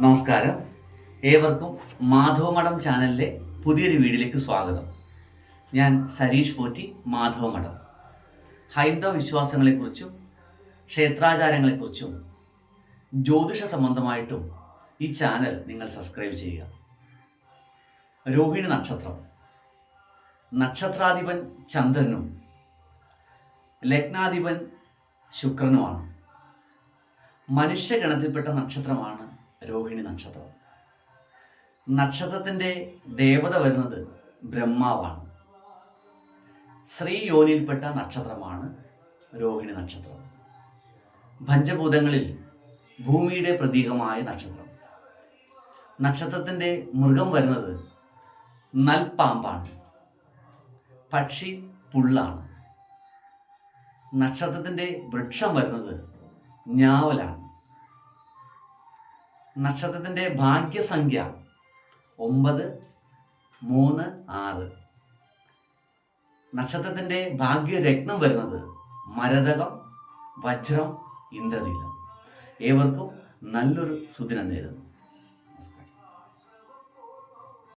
നമസ്കാരം. ഏവർക്കും മാധവമഠം ചാനലിലെ പുതിയൊരു വീഡിയോയിലേക്ക് സ്വാഗതം. ഞാൻ സരീഷ് പോറ്റി, മാധവമഠം. ഹൈന്ദവ വിശ്വാസങ്ങളെക്കുറിച്ചും ക്ഷേത്രാചാരങ്ങളെക്കുറിച്ചും ജ്യോതിഷ സംബന്ധമായിട്ടും ഈ ചാനൽ നിങ്ങൾ സബ്സ്ക്രൈബ് ചെയ്യുക. രോഹിണി നക്ഷത്രം, നക്ഷത്രാധിപൻ ചന്ദ്രനും ലഗ്നാധിപൻ ശുക്രനുമാണ്. മനുഷ്യഗണത്തിൽപ്പെട്ട നക്ഷത്രമാണ് രോഹിണി നക്ഷത്രം. നക്ഷത്രത്തിൻ്റെ ദേവത വരുന്നത് ബ്രഹ്മാവാണ്. സ്ത്രീ യോനിയിൽപ്പെട്ട നക്ഷത്രമാണ് രോഹിണി നക്ഷത്രം. പഞ്ചഭൂതങ്ങളിൽ ഭൂമിയുടെ പ്രതീകമായ നക്ഷത്രം. നക്ഷത്രത്തിൻ്റെ മൃഗം വരുന്നത് നൽപ്പാമ്പാണ്. പക്ഷി പുള്ളാണ്. നക്ഷത്രത്തിൻ്റെ വൃക്ഷം വരുന്നത് ഞാവലാണ്. നക്ഷത്രത്തിൻ്റെ ഭാഗ്യസംഖ്യ 9, 3, 6. നക്ഷത്രത്തിൻ്റെ ഭാഗ്യരത്നം വരുന്നത് മരതകം, വജ്രം, ഇന്ദ്രനീലം. ഏവർക്കും നല്ലൊരു സുദിനം നേരുന്നു.